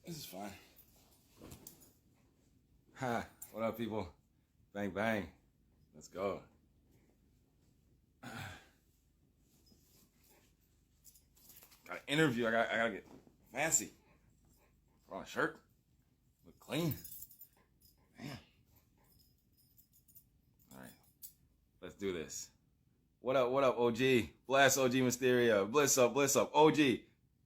This is fine. Ha! What up, people? Bang, bang. Let's go. Got an interview. I gotta get fancy. Put on a shirt. Look clean. Man. All right. Let's do this. What up, OG? Bless OG Mysteria. Bliss up. OG.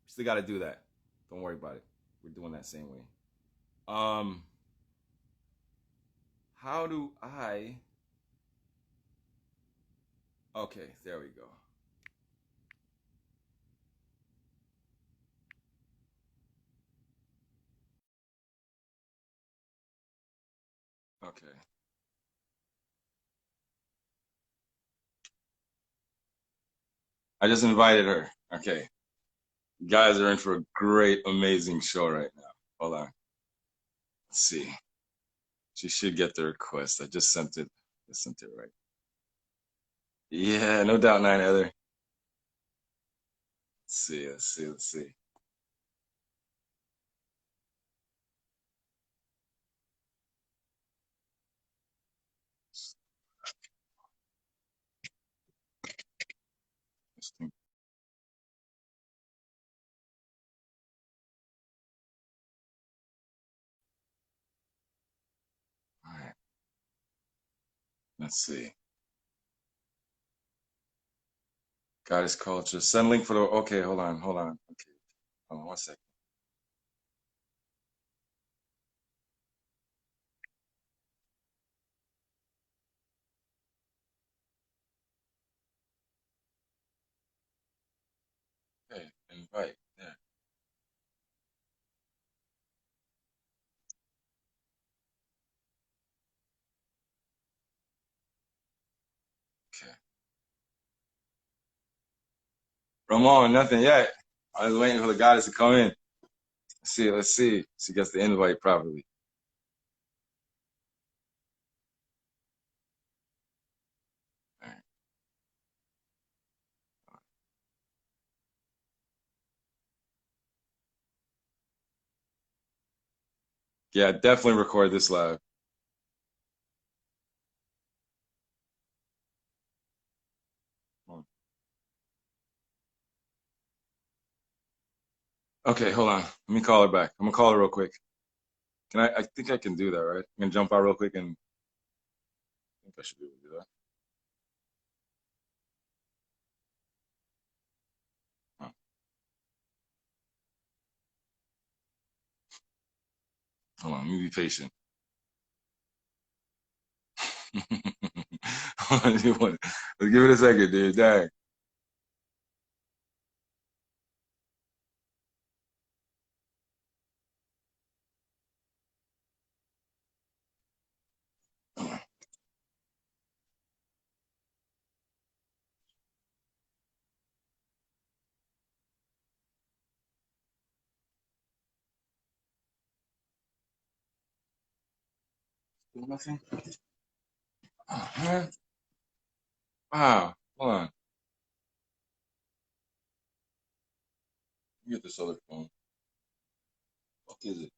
Still gotta do that. Don't worry about it. We're doing that same way. How do I... Okay, there we go. Okay. I just invited her. Okay. You guys are in for a great, amazing show right now. Hold on. Let's see. She should get the request. I just sent it. Right. Yeah, no doubt, 9 Heather. Let's see. All right. Let's see. Goddess culture. Send link for the... Okay, hold on. Okay. Hold on 1 second. Okay, invite. Yeah. Okay. Ramon, nothing yet. I was waiting for the goddess to come in. Let's see. She gets the invite properly. All right. Yeah, definitely record this live. Okay, hold on. Let me call her back. I'm gonna call her real quick. I think I can do that, right? I'm gonna jump out real quick and I think I should be able to do that. Oh. Hold on, let me be patient. Let's give it a second, dude. Dang. Still nothing? Oh, man. Wow. Hold on. Let me get this other phone. What is it?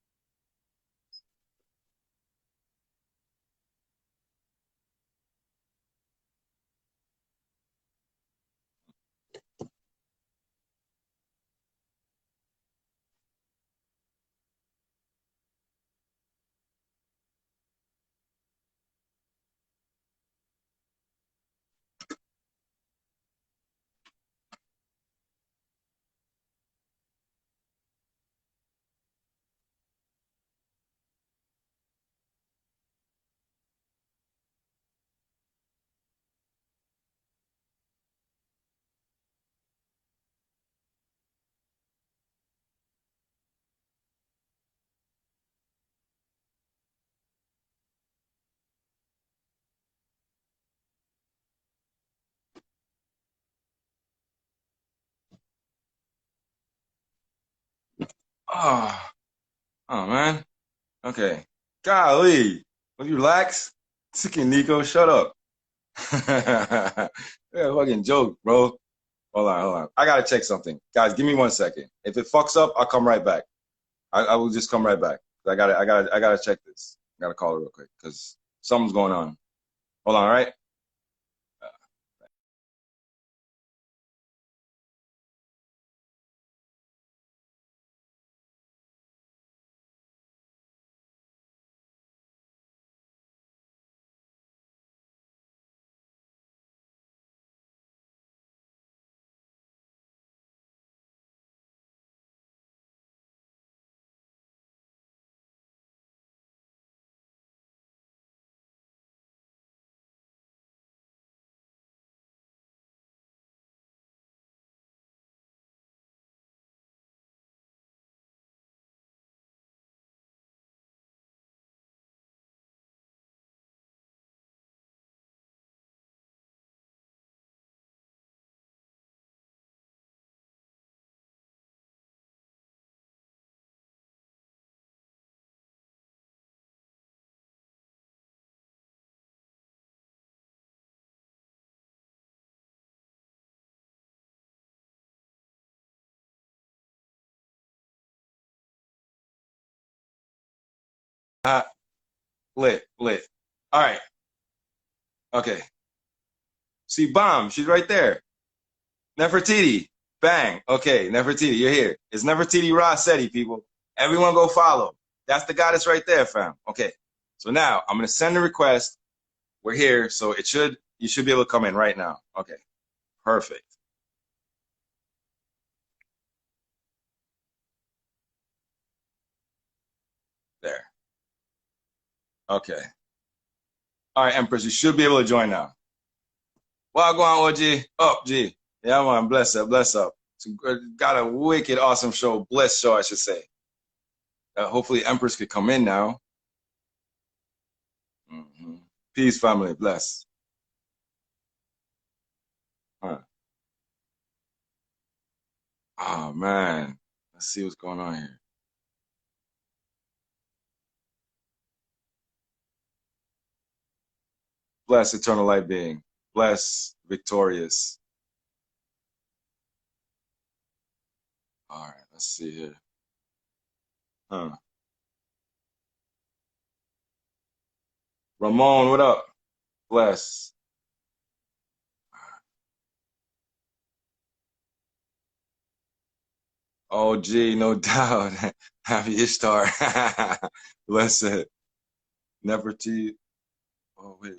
Oh, oh man. Okay. Golly. Will you relax? Sicky Nico, shut up. Yeah, fucking joke, bro. Hold on. I gotta check something. Guys, give me 1 second. If it fucks up, I'll come right back. I will just come right back. I gotta check this. I gotta call her real quick because something's going on. Hold on, all right? Lit. All right. Okay. See, bomb. She's right there. Nefertiti. Bang. Okay, Nefertiti, you're here. It's 𝘠𝘠𝘪𝘏 people. Everyone go follow. That's the goddess right there, fam. Okay. So now I'm gonna send a request. We're here, so you should be able to come in right now. Okay. Perfect. There. Okay. All right, Empress, you should be able to join now. Well, go on, OG. Up, G. Yeah, man. Bless up. Got a wicked, awesome show. Blessed show, I should say. Hopefully, Empress could come in now. Peace, family. Bless. Huh. Oh, man. Let's see what's going on here. Bless, eternal light being. Bless, victorious. All right, let's see here. Huh. Ramon, what up? Bless. Oh, gee, no doubt. Happy Ishtar. Bless it. Nefertiti. Oh, wait.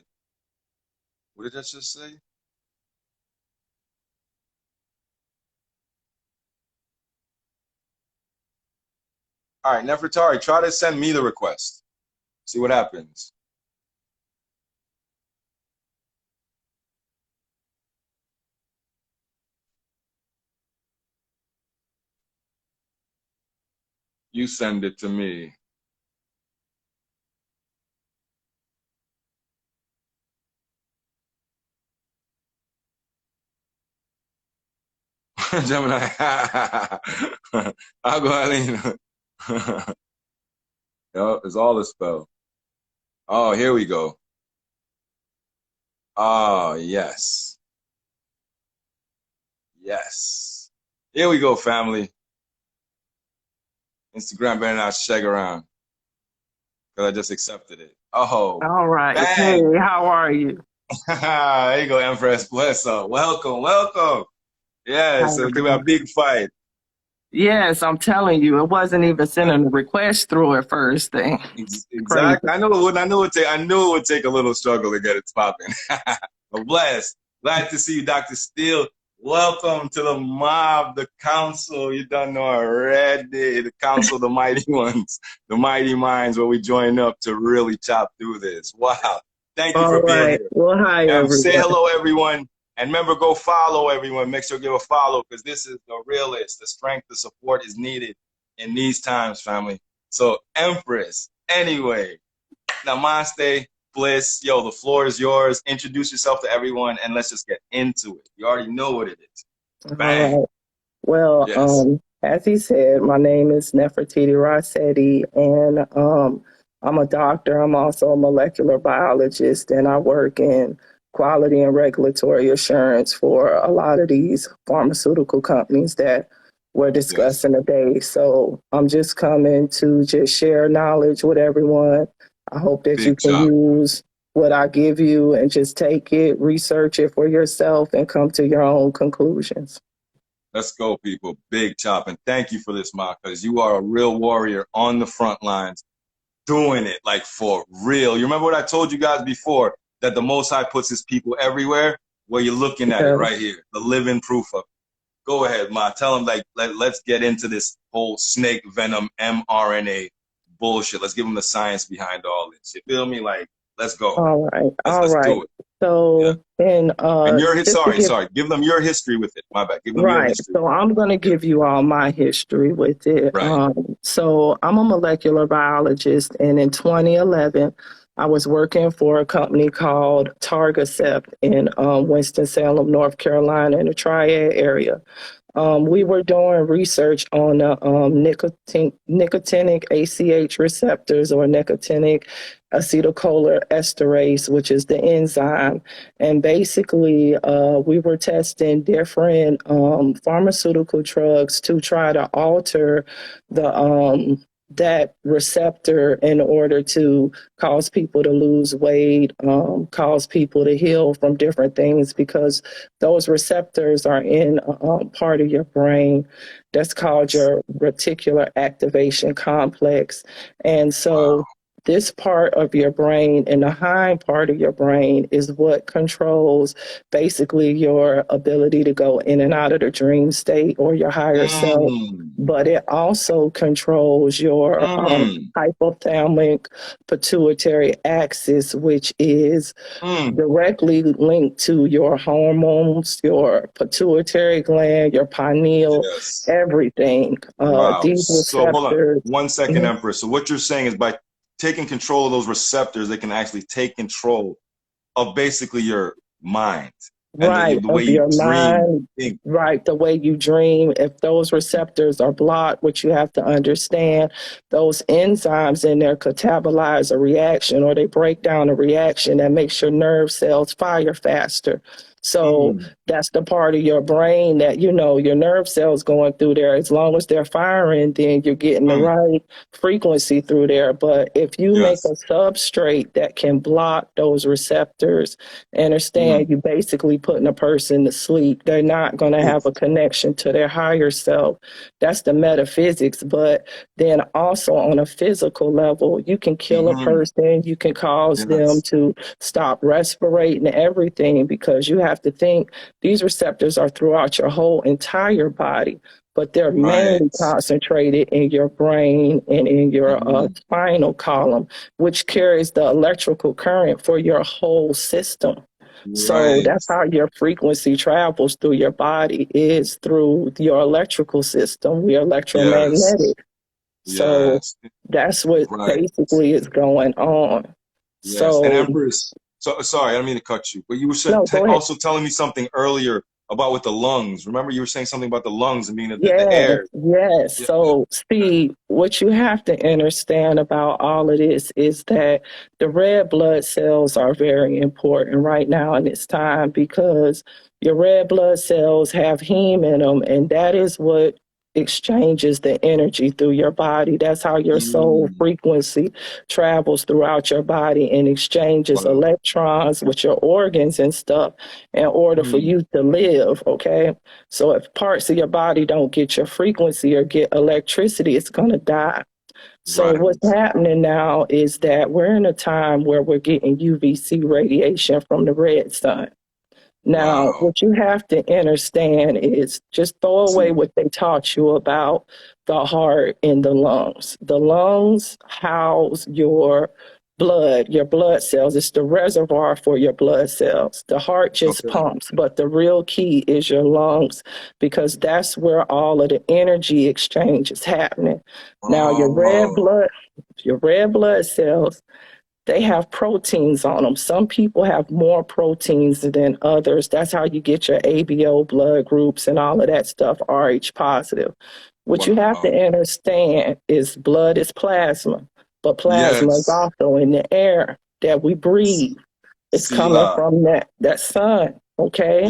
What did that just say? All right, Nefertari, try to send me the request. See what happens. You send it to me. Gemini. I'll go ahead. Yep, it's all a spell. Oh, here we go. Oh, yes. Yes. Here we go, family. Instagram better not shag around. Because I just accepted it. Oh. All right. Bang. Hey, how are you? There you go, Empress. Bless up. Welcome. Yeah, so give me a big fight. Yes, I'm telling you, it wasn't even sending a request through at first. Thing. Exactly. I knew it would. I knew it would take a little struggle to get it popping. But blessed. Glad to see you, Dr. Steele. Welcome to the mob, the council. You don't know already. The council, the mighty ones, the mighty minds, where we join up to really chop through this. Wow. Thank you for being here. Well, hi, everyone. Say hello, everyone. And remember, go follow everyone. Make sure you give a follow because this is the realest. The strength, the support is needed in these times, family. So, Empress, anyway, namaste, bliss. Yo, the floor is yours. Introduce yourself to everyone and let's just get into it. You already know what it is. Bang. Right. Well, yes. As he said, my name is 𝘠𝘠𝘪𝘏 and I'm a doctor. I'm also a molecular biologist, and I work in quality and regulatory assurance for a lot of these pharmaceutical companies that we're Yes. discussing today. So I'm just coming to just share knowledge with everyone. I hope that you Big can chop. use what I give you and just take it, research it for yourself, and come to your own conclusions. Let's go, people. Big chop. And thank you for this, Ma, because you are a real warrior on the front lines, doing it like for real. You remember what I told you guys before, that the Most High puts his people everywhere? Well, you're looking at it right here, the living proof of it. Go ahead, Ma. Tell them, like, let's get into this whole snake venom mRNA bullshit. Let's give them the science behind all this. You feel me? Like, let's go. All right. Let's do it. So, yeah. And your sorry. Give them your history with it. My bad. Give them your Right. history. So I'm going to give you all my history with it. Right. So I'm a molecular biologist, and in 2011, I was working for a company called 𝘬𝘪𝘴 in Winston-Salem, North Carolina, in the Triad area. We were doing research on nicotinic ACH receptors, or nicotinic 𝘧𝘠𝘪𝘴, which is the enzyme. And basically, we were testing different pharmaceutical drugs to try to alter the that receptor in order to cause people to lose weight, cause people to heal from different things, because those receptors are in part of your brain that's called your reticular activation complex. And so this part of your brain and the hind part of your brain is what controls basically your ability to go in and out of the dream state or your higher self. But it also controls your hypothalamic pituitary axis, which is directly linked to your hormones, your pituitary gland, your pineal, everything. These receptors. So hold on 1 second, Empress. So what you're saying is, by taking control of those receptors, they can actually take control of basically your mind. Right, the way you dream. mind, right, the way you dream. If those receptors are blocked, what you have to understand, those enzymes in there catabolize a reaction, or they break down a reaction that makes your nerve cells fire faster. So that's the part of your brain that, you know, your nerve cells going through there. As long as they're firing, then you're getting the right frequency through there. But if you make a substrate that can block those receptors, understand, you basically putting a person to sleep. They're not going to have a connection to their higher self. That's the metaphysics. But then also on a physical level, you can kill a person. You can cause them to stop respirating and everything, because you have to think these receptors are throughout your whole entire body, but they're mainly concentrated in your brain and in your spinal column, which carries the electrical current for your whole system. So that's how your frequency travels through your body, is through your electrical system. We're electromagnetic. So that's what basically is going on. So, and Empress, so sorry, I don't mean to cut you, but you were also telling me something earlier about with the lungs. Remember, you were saying something about the lungs and being the air. Yes. So, see, what you have to understand about all of this is that the red blood cells are very important right now in this time, because your red blood cells have heme in them, and that is what exchanges the energy through your body. That's how your soul frequency travels throughout your body and exchanges electrons with your organs and stuff in order for you to live. Okay. So if parts of your body don't get your frequency or get electricity, it's going to die. So what's happening now is that we're in a time where we're getting UVC radiation from the red sun. Now, what you have to understand is, just throw away what they taught you about the heart and the lungs. The lungs house your blood cells. It's the reservoir for your blood cells. The heart just pumps, but the real key is your lungs, because that's where all of the energy exchange is happening. Now, your red blood cells, they have proteins on them. Some people have more proteins than others. That's how you get your ABO blood groups and all of that stuff, Rh positive. What you have to understand is blood is plasma, but plasma is also in the air that we breathe. It's coming from that sun, okay?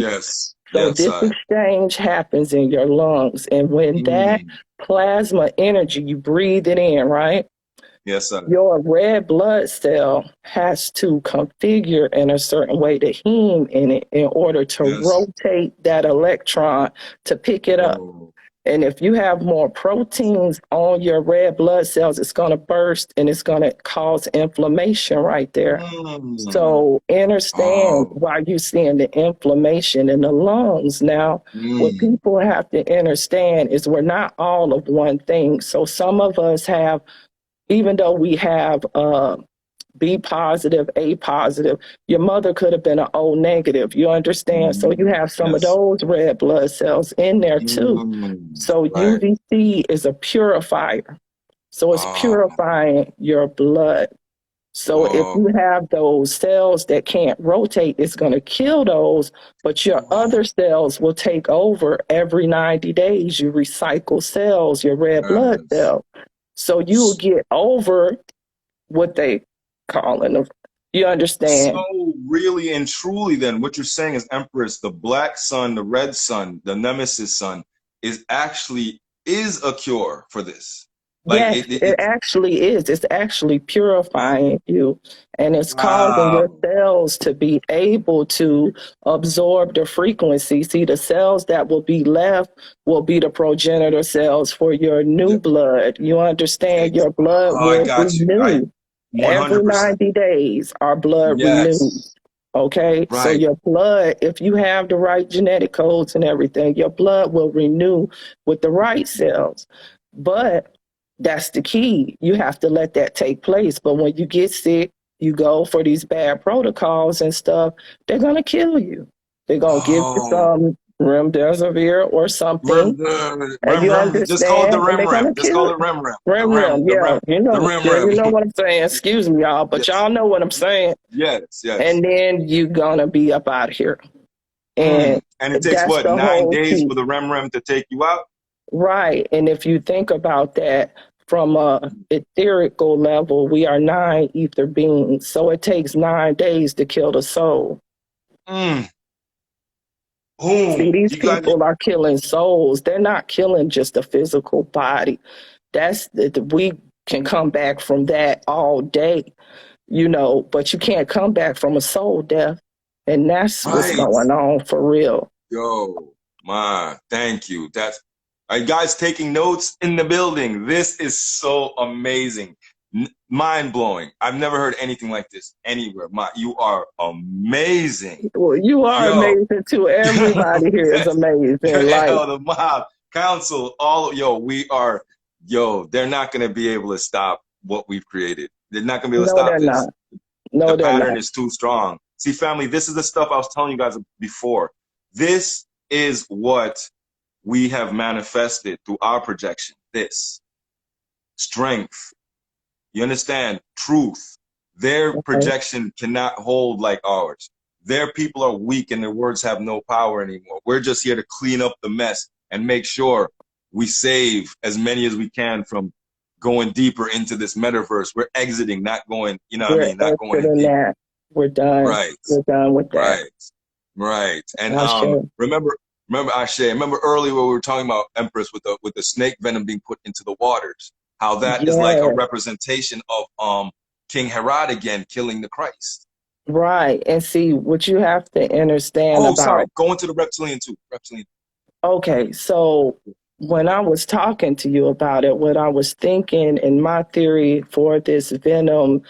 So Yes, this sir. exchange happens in your lungs. And when that Mm. plasma energy, you breathe it in, right? Yes, sir. Your red blood cell has to configure in a certain way to heme in it in order to Yes. rotate that electron to pick it up. Oh. And if you have more proteins on your red blood cells, it's going to burst and it's going to cause inflammation right there. Mm. So understand why you're seeing the inflammation in the lungs. Now, what people have to understand is we're not all of one thing. So some of us have, even though we have B positive, A positive, your mother could have been an O negative. You understand? So you have some of those red blood cells in there too. So UVC is a purifier. So it's purifying your blood. So if you have those cells that can't rotate, it's going to kill those, but your other cells will take over every 90 days. You recycle cells, your red blood cell. So you will get over what they calling them. You understand? So really and truly then, what you're saying is, Empress, the black sun, the red sun, the nemesis sun is a cure for this. Like yes, it actually is. It's actually purifying you, and it's causing your cells to be able to absorb the frequency. See, the cells that will be left will be the progenitor cells for your new blood. You understand? Your blood will renew. Every 90 days, our blood renews. Okay, so your blood, if you have the right genetic codes and everything, your blood will renew with the right cells. But that's the key. You have to let that take place. But when you get sick, you go for these bad protocols and stuff, they're going to kill you. They're going to give you some remdesivir or something. Just call it the rem. Just call it rem. Yeah. You know what I'm saying. Excuse me, y'all, but y'all know what I'm saying. Yes. And then you're going to be up out of here. And it takes what, 9 days for the rem to take you out? Right. And if you think about that from a etherical level, we are 9 ether beings. So it takes 9 days to kill the soul. See, these people are killing souls. They're not killing just a physical body. We can come back from that all day, but you can't come back from a soul death. And that's what's going on for real. Thank you. That's all right, guys, taking notes in the building. This is so amazing. Mind-blowing. I've never heard anything like this anywhere. You are amazing. Well, you are amazing too. Everybody here is amazing. The mob, council, they're not going to be able to stop what we've created. They're not going to be able to stop this. The pattern is too strong. See, family, this is the stuff I was telling you guys before. This is what we have manifested through our projection. This strength. You understand? Truth. Their projection cannot hold like ours. Their people are weak and their words have no power anymore. We're just here to clean up the mess and make sure we save as many as we can from going deeper into this metaverse. We're exiting, not going, Not going deep. We're done. Right. We're done with that. Right. And remember Ashe, remember earlier when we were talking about Empress with the snake venom being put into the waters. How that is like a representation of King Herod again killing the Christ. Right. And see, what you have to understand go into the reptilian too. Okay, so when I was talking to you about it, what I was thinking in my theory for this venom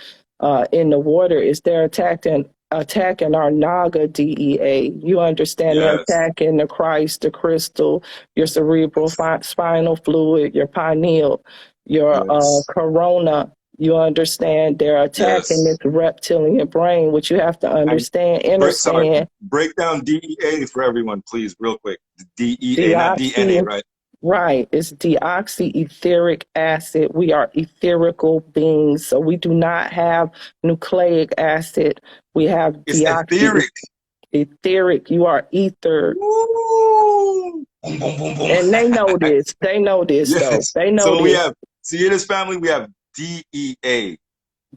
in the water is they're attacking our Naga DEA. You understand? They're attacking the Christ, the crystal, your cerebral spinal fluid, your pineal, your corona. You understand? They're attacking this reptilian brain, which you have to understand. Break down DEA for everyone, please, real quick. DEA, not DNA, right? Right. It's deoxyetheric acid. We are etherical beings, so we do not have nucleic acid. We have etheric. Etheric. You are ether. Boom, boom, boom, boom. And they know this. They know this, though. They know so this. We have, see in this family, we have DEA.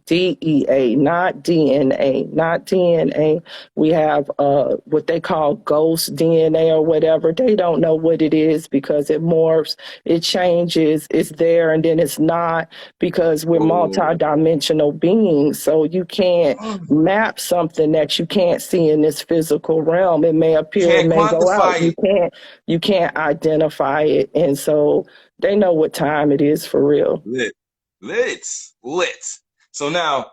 DEA, not DNA, not DNA. We have what they call ghost DNA or whatever. They don't know what it is because it morphs, it changes, it's there and then it's not, because we're Oh. multi-dimensional beings. So you can't map something that you can't see in this physical realm. It may appear, it Can't may go out. quantify it. You can't identify it. And so they know what time it is for real. Lit. Lit. So now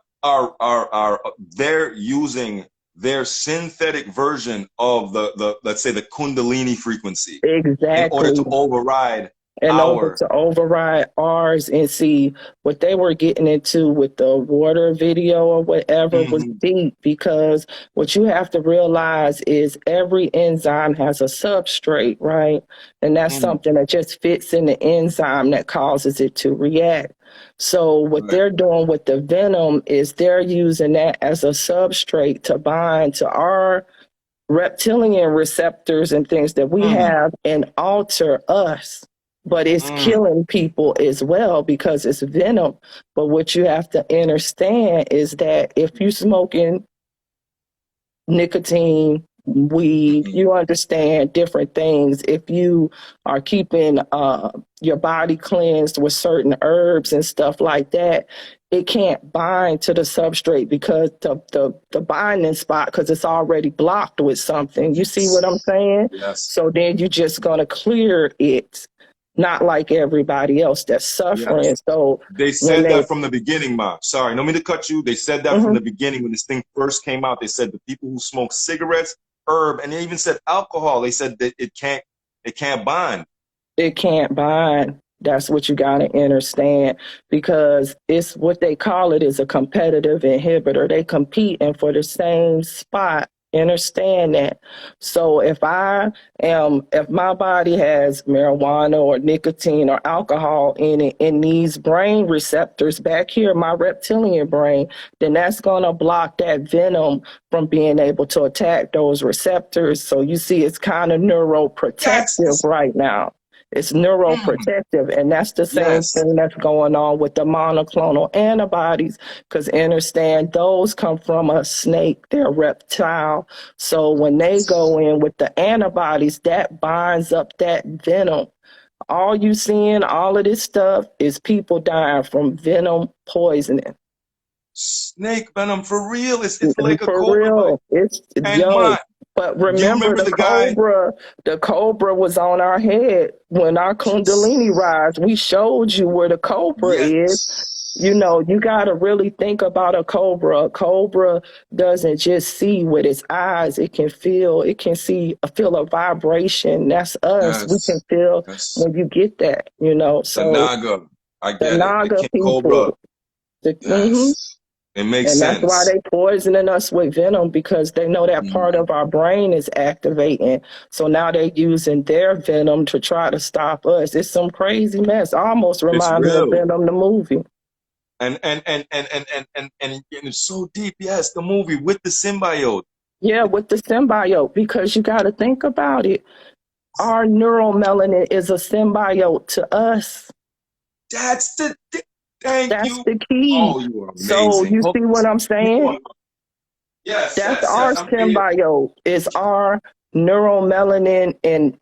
they're using their synthetic version of the let's say the Kundalini frequency in order Exactly. to override In order our to override ours. And see, what they were getting into with the water video or whatever was deep, because what you have to realize is every enzyme has a substrate, right? And that's something that just fits in the enzyme that causes it to react. So what they're doing with the venom is they're using that as a substrate to bind to our reptilian receptors and things that we have and alter us. But it's killing people as well because it's venom. But what you have to understand is that if you're smoking nicotine, weed, you understand different things. If you are keeping your body cleansed with certain herbs and stuff like that, it can't bind to the substrate because the binding spot, because it's already blocked with something. You see what I'm saying? Yes. So then you're just going to clear it. Not like everybody else that's suffering. Yes. So they said that from the beginning, Ma. Sorry, no mean to cut you. They said that from the beginning when this thing first came out. They said the people who smoke cigarettes, herb, and they even said alcohol. They said that it can't bind. It can't bind. That's what you got to understand, because it's what they call it is a competitive inhibitor. They competing for the same spot. Understand that. So if my body has marijuana or nicotine or alcohol in it, in these brain receptors back here, my reptilian brain, then that's going to block that venom from being able to attack those receptors. So you see, it's kind of neuroprotective right now. It's neuroprotective, and that's the same thing that's going on with the monoclonal antibodies, because understand those come from a snake, they're reptile. So when they go in with the antibodies, that binds up that venom. All you seeing, all of this stuff is people dying from venom poisoning. Snake venom, for real. It's like a for cobra. Real. It's but remember the cobra was on our head when our Kundalini rise. We showed you where the cobra is. You know, you got to really think about a cobra. A cobra doesn't just see with its eyes. It can feel, feel a vibration. That's us. We can feel when you get that, you know. So the Naga, I get the Naga people. Cobra. It makes sense. And that's why they poisoning us with venom, because they know that part of our brain is activating. So now they're using their venom to try to stop us. It's some crazy mess. Almost reminds me of Venom, the movie. And it's so deep. Yes, the movie with the symbiote. Yeah, with the symbiote, because you got to think about it. Our neuromelanin is a symbiote to us. That's the That's the key. Oh, you are amazing. So you see what I'm saying? Yes. That's our symbiote. It's our neuromelanin, and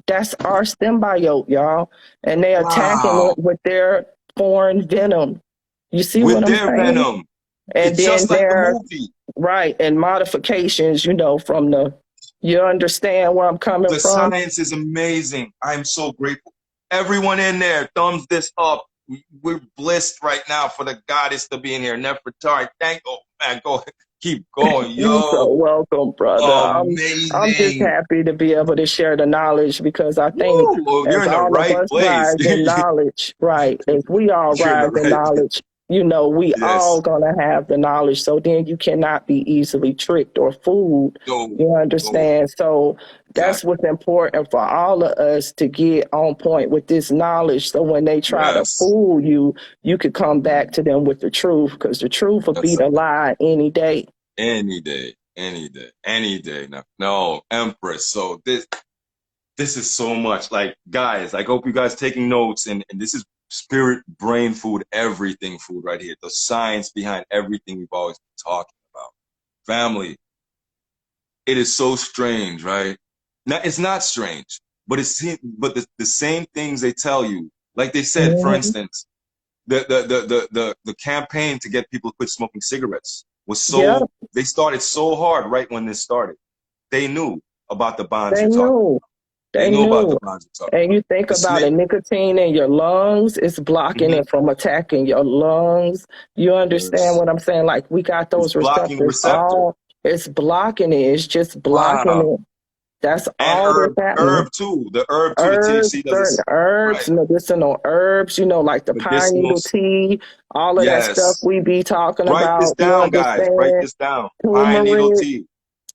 that's our symbiote, y'all. And they attacking it with their foreign venom. You see what I'm saying? With their venom. And it's then just like the movie. Right, and modifications, you know, from you understand where I'm coming from? The science is amazing. I'm so grateful. Everyone in there, thumbs this up. We're blessed right now for the goddess to be in here. Nefertari, keep going, yo. You're so welcome, brother. Amazing. I'm just happy to be able to share the knowledge, because I think you're in the right place. Rise in knowledge, right? If we all rise in knowledge, you know, we all gonna have the knowledge. So then you cannot be easily tricked or fooled. You understand? So that's what's important for all of us, to get on point with this knowledge. So when they try to fool you, you could come back to them with the truth, because the truth will beat a lie any day. Any day. No, Empress. So this is so much. Like, guys, I hope you guys taking notes, and this is spirit, brain food, everything food right here. The science behind everything we've always been talking about. Family, it is so strange, right? Now, it's not strange, but the same things they tell you, like they said, for Mhm. instance, the campaign to get people to quit smoking cigarettes was Yeah, so, they started so hard right when this started. They knew about the bonds they you're talking knew. about. They They knew about the knew. bonds you're talking And about. you think The about it, snake. nicotine in your lungs is blocking Hmm. it from attacking your lungs. You understand Yes. what I'm saying? Like we got It's those blocking the receptors receptor. all, it's blocking it. It's just blocking Wow. it. That's And all that's happening. herb too. The herb too. The Herbs, THC does certain this. Right. herbs, medicinal herbs, like the pine needle Medicinals. tea, all of that stuff Yes. we be talking Write this about. You down, guys. Write understand? this down. Pine needle Turmeric, tea.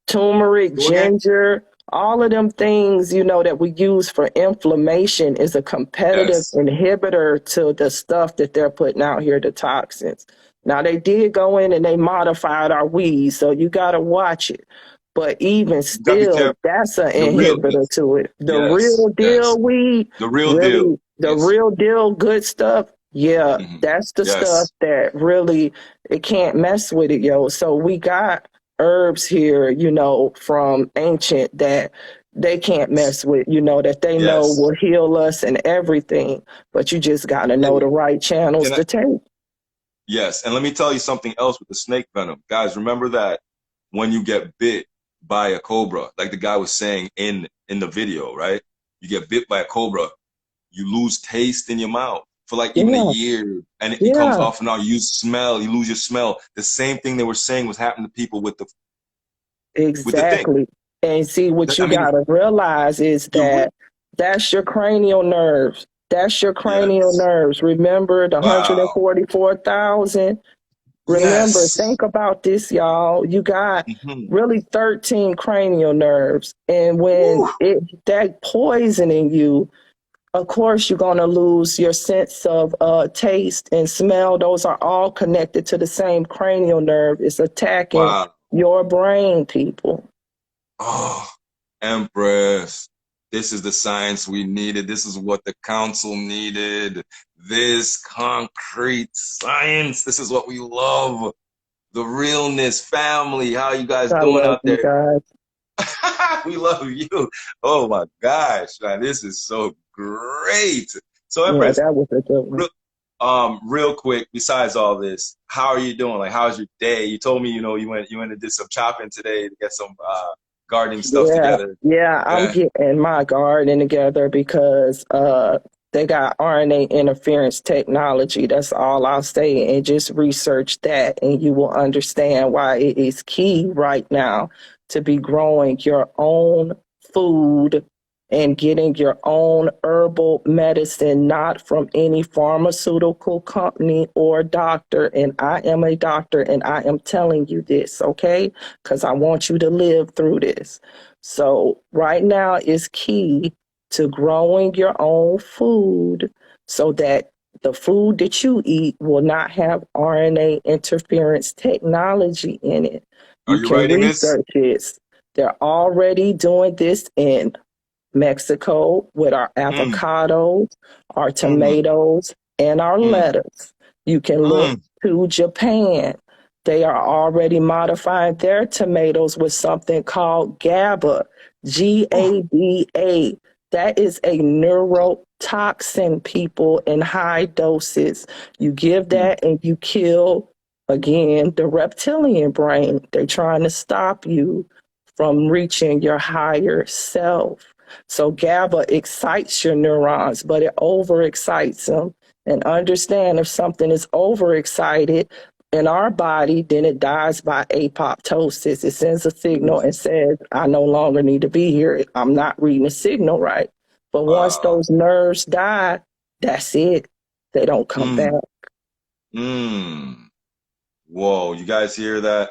turmeric, Go again. ginger, all of them things, that we use for inflammation is a competitive Yes. inhibitor to the stuff that they're putting out here, the toxins. Now, they did go in and they modified our weed, so you got to watch it. But even You gotta be still, careful. that's an The real, inhibitor to it. The yes, real yes. deal weed, The real deal. really, the Yes. real deal good stuff, yeah, Hmm. that's the stuff Yes. that really, it can't mess with it, yo. So we got herbs here, from ancient that they can't mess with, that they know Yes. will heal us and everything. But you just got to know Hey, the right channels can I, to take. yes. And let me tell you something else with the snake venom. Guys, remember that when you get bit by a cobra, like the guy was saying in the video, right? You get bit by a cobra, you lose taste in your mouth for like even a Yeah, year, and it comes yeah, off and on. You smell, you lose your smell. The same thing they were saying was happening to people with the thing. exactly. And see, what I you mean, got to realize is you're that that's your cranial nerves. That's your cranial yes. nerves. Remember the Wow. 144,000? Remember, Yes. think about this, y'all. You got Hmm. really 13 cranial nerves. And when Woo. that poisoning you, of course, you're going to lose your sense of taste and smell. Those are all connected to the same cranial nerve. It's attacking Wow. your brain, people. Oh, Empress. This is the science we needed. This is what the council needed. This concrete science. This is what we love. The realness, family. How you guys I doing love out you there? guys. We love you. Oh my gosh, man, this is so great. So, Yeah, Empress, that was a good one. real, real quick. Besides all this, how are you doing? Like, how's your day? You told me, you went and did some chopping today to get some gardening stuff Yeah, together. yeah, I'm Yeah. getting my garden together because they got RNA interference technology. That's all I'll say. And just research that, and you will understand why it is key right now to be growing your own food and getting your own herbal medicine, not from any pharmaceutical company or doctor. And I am a doctor, and I am telling you this, okay? Because I want you to live through this. So, right now is key to growing your own food so that the food that you eat will not have RNA interference technology in it. Are You you can writing this? research this. They're already doing this in Mexico with our Mm, avocados, our mm, tomatoes, and our mm, lettuce. You can look mm, to Japan. They are already modifying their tomatoes with something called GABA, ooh, GABA. That is a neurotoxin, people, in high doses. You give mm. that and you kill, again, the reptilian brain. They're trying to stop you from reaching your higher self. So GABA excites your neurons, but it overexcites them. And understand, if something is overexcited in our body, then it dies by apoptosis. It sends a signal Oof. and says, I no longer need to be here. I'm not reading the signal right. But once Wow. those nerves die, that's it. They don't come back. Mm, mm. Whoa, you guys hear that?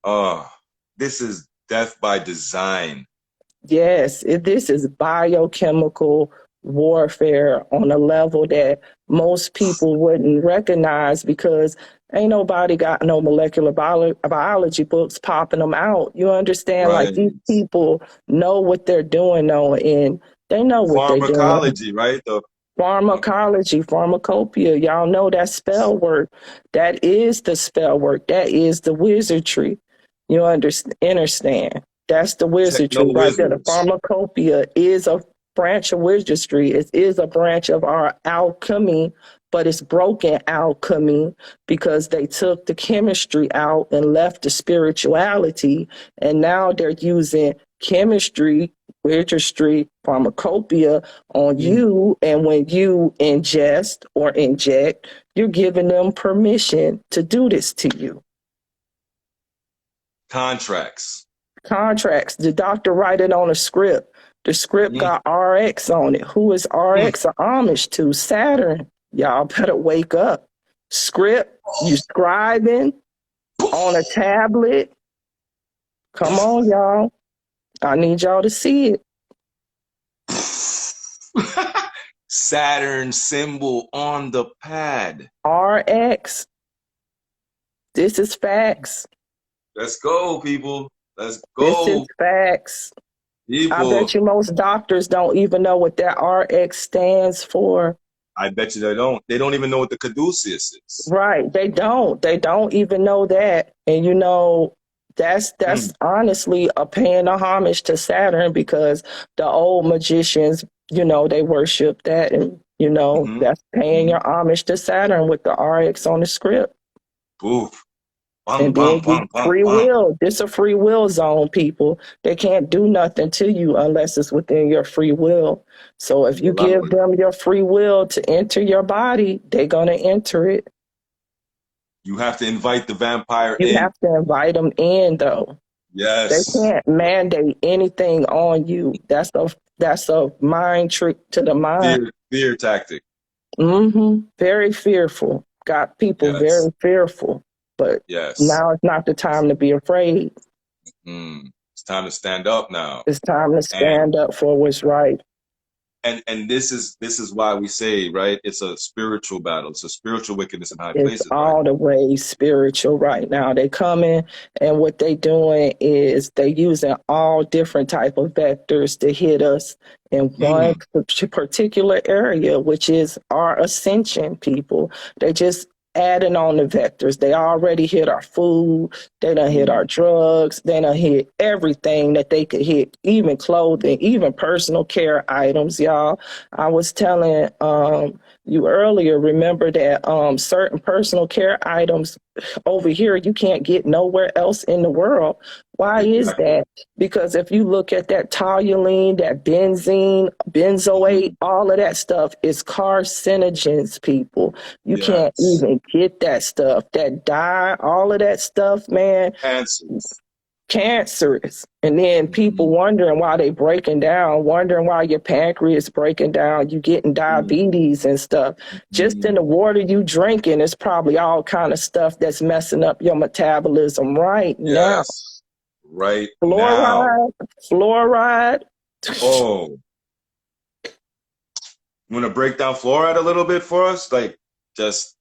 Oh, this is death by design. Yes, this is biochemical warfare on a level that most people wouldn't recognize because ain't nobody got no molecular biology books popping them out. You understand? Like Right. these people know what they're doing, though, and they know what they're doing. Pharmacology, right? Pharmacology, pharmacopoeia. Y'all know that spell work. That is the spell work. That is the wizardry. You understand? That's the wizardry Techno right there. The wizards. pharmacopoeia is a branch of wizardry. It is a branch of our alchemy, but it's broken alchemy because they took the chemistry out and left the spirituality. And now they're using chemistry, wizardry, pharmacopoeia on you. And when you ingest or inject, you're giving them permission to do this to you. Contracts. The doctor write it on a script. The script got RX on it. Who is RX a homage to? Saturn. Y'all better wake up. Script, you scribing on a tablet. Come on, y'all. I need y'all to see it. Saturn symbol on the pad. RX. This is facts. Let's go, people. Let's go. This is facts. People. I bet you most doctors don't even know what that RX stands for. I bet you they don't. They don't even know what the caduceus is. Right. They don't. They don't even know that. And you know, that's honestly a paying a homage to Saturn, because the old magicians, you know, they worship that, and you know, that's paying your homage to Saturn with the RX on the script. Oof. And then free will. This a free will zone, people. They can't do nothing to you unless it's within your free will. So if you give them your free will to enter your body, they're going to enter it. You have to invite the vampire in. You have to invite them in, though. Yes. They can't mandate anything on you. That's a mind trick to the mind. Fear tactic. Very fearful. Got people very fearful. But now it's not the time to be afraid. It's time to stand up now. It's time to stand up for what's right. And this is why we say, right, it's a spiritual battle. It's a spiritual wickedness in high places. It's all the way spiritual right now. They coming, and what they doing is they using all different type of vectors to hit us in one particular area, which is our ascension, people. They just adding on the vectors. They already hit our food. They done hit our drugs. They done hit everything that they could hit, even clothing, even personal care items, y'all. I was telling you earlier, remember that certain personal care items over here, you can't get nowhere else in the world. Why is that? Because if you look at that toluene, that benzene, benzoate, all of that stuff is carcinogens, people. You can't even get that stuff. That dye, all of that stuff, man. Cancerous. And then people wondering why they breaking down, wondering why your pancreas breaking down, you getting diabetes and stuff. Just in the water you drinking, it's probably all kind of stuff that's messing up your metabolism right now. Right now. Fluoride. Oh. You want to break down fluoride a little bit for us? Like, just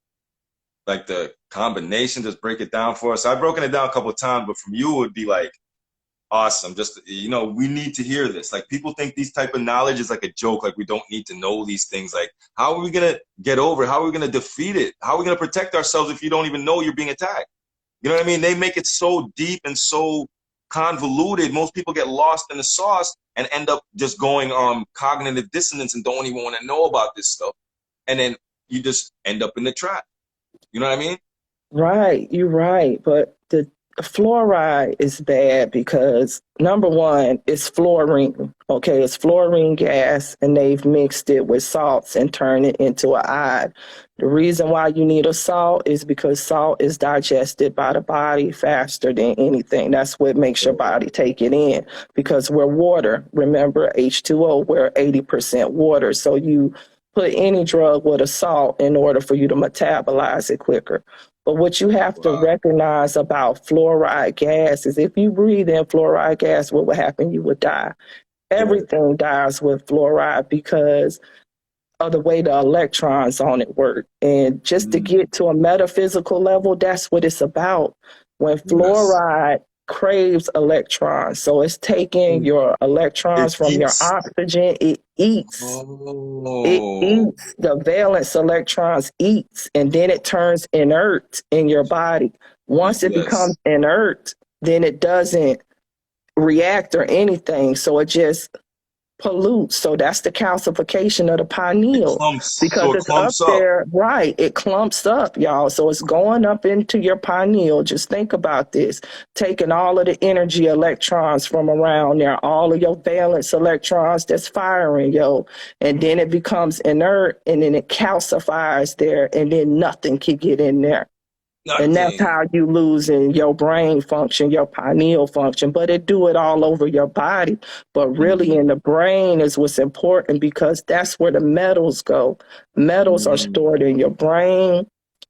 like the combination, just break it down for us. I've broken it down a couple of times, but from you it would be like awesome. Just, you know, we need to hear this. Like, people think these type of knowledge is like a joke, like we don't need to know these things. Like, how are we gonna get over it? How are we gonna defeat it? How are we gonna protect ourselves if you don't even know you're being attacked? You know what I mean? They make it so deep and so convoluted. Most people get lost in the sauce and end up just going cognitive dissonance and don't even want to know about this stuff. And then you just end up in the trap. You know what I mean? Right, you're right. But the fluoride is bad because, number one, it's fluorine. Okay, it's fluorine gas, and they've mixed it with salts and turned it into an iode. The reason why you need a salt is because salt is digested by the body faster than anything. That's what makes your body take it in, because we're water. Remember, H2O, we're 80% water. So you put any drug with a salt in order for you to metabolize it quicker. But what you have to recognize about fluoride gas is if you breathe in fluoride gas, what would happen? You would die. Everything dies with fluoride because of the way the electrons on it work. And just to get to a metaphysical level, that's what it's about. When fluoride craves electrons, so it's taking your electrons from your oxygen, it eats. It Oh, eats the valence electrons, eats, and then it turns inert in your body. Once it becomes yes. inert, then it doesn't react or anything. So it just pollutes. So that's the calcification of the It pineal clumps, because so it it's up clumps up. there, right? It clumps up, y'all. So it's going up into your pineal. Just think about this, taking all of the energy electrons from around there, all of your valence electrons that's firing, yo. And then it becomes inert and then it calcifies there and then nothing can get in there. And that's Nothing. how you losing your brain function, your pineal function, but it do it all over your body. But really in the brain is what's important because that's where the metals go. Metals are Mm, stored in your brain,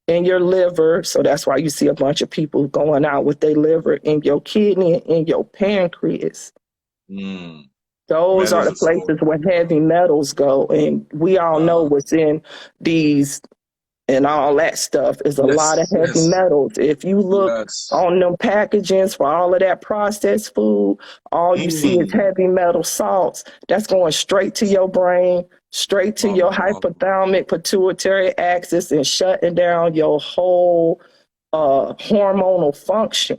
in your liver. So that's why you see a bunch of people going out with their liver, in your kidney, and in your pancreas. mm. Those are Metals the are stored. places where heavy metals go. And we all know Wow. what's in these and all that stuff is a lot of Yes, heavy yes, metals. If you look yes. on them packagings for all of that processed food, all you see is Mm. heavy metal salts. That's going straight to your brain, straight to your Wow. hypothalamic pituitary axis and shutting down your whole hormonal function.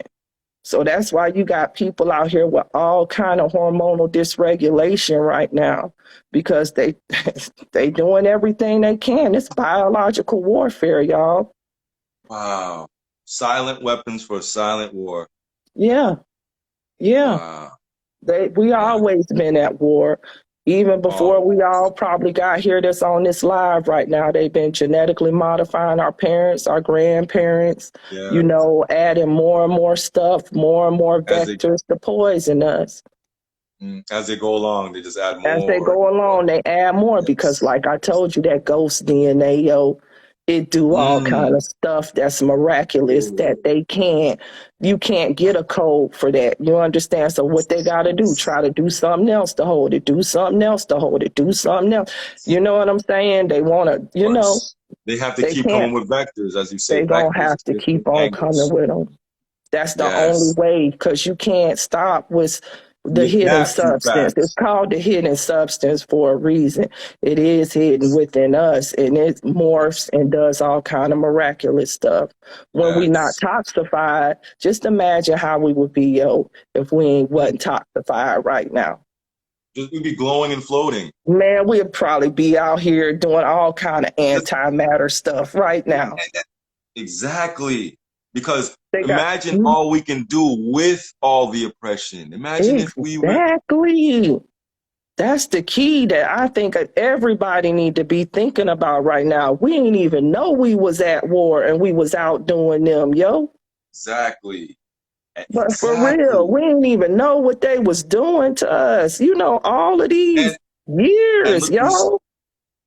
So that's why you got people out here with all kind of hormonal dysregulation right now because they they doing everything they can. It's biological warfare, y'all. Wow. Silent weapons for a silent war. Yeah, yeah. Wow. We Wow. always been at war. Even before we Always. all probably got here that's on this live right now, they've been genetically modifying our parents, our grandparents, Yeah. adding more and more stuff, more and more As they vectors to poison us. as they go along, they just add As they more and go more. along, they add more because, Yes. like I told you, that ghost DNA, yo, it do all kind Mm. of stuff that's miraculous that Oh. you can't get a code for that. You understand? So what they got to do, try to do something else to hold it, do something else to hold it, do something else. You know what I'm saying? They want to, Of course. They have to they keep can't. coming with vectors, as you say, They gonna vectors, have to different keep on coming angles. with them. That's the only Yes. way because you can't stop with the You hidden adapt too substance. It's fast. called the hidden substance for a reason. It is hidden within us and it morphs and does all kind of miraculous stuff. When we not Yes. toxified, just imagine how we would be, yo, if we wasn't toxified right now. Just we'd be glowing and floating. Man, we'd probably be out here doing all kind of Just antimatter stuff right now. exactly. Because They got imagine all we can do with all the oppression. Imagine if we were exactly. That's the key that I think everybody need to be thinking about right now. We ain't even know we was at war and we was out doing them, yo. exactly. But for real, Exactly. we ain't even know what they was doing to us. You know, all of these And years, look, we yo.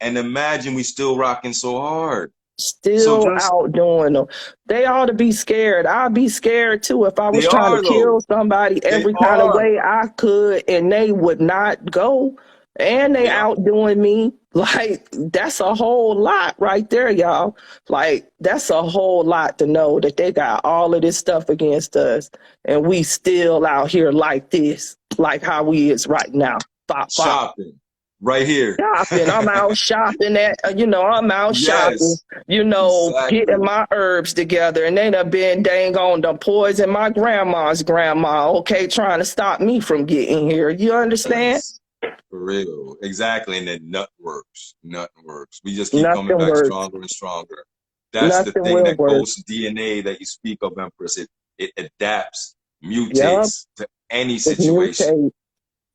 and imagine we still rocking so hard. So Still just out doing them. They ought to be scared. I'd be scared too if I was they trying to are kill though. somebody They every kind of are. way I could and they would not go. And they They are. outdoing me. Like, that's a whole lot right there, y'all. Like, that's a whole lot to know that they got all of this stuff against us and we still out here like this, like how we is right now. Bop, bop. Shopping right here. Shopping. I'm out shopping I'm out shopping, Yes, getting exactly. my herbs together. And they done been dang on the poison my grandma's grandma, okay, trying to stop me from getting here. You understand? Yes, for real. Exactly. And then nut works. Nut works. We just keep coming Nothing back works. stronger and stronger. That's the Nothing thing will that work. ghost DNA that you speak of, Empress. It adapts, Yep. mutates to any It situation. mutates.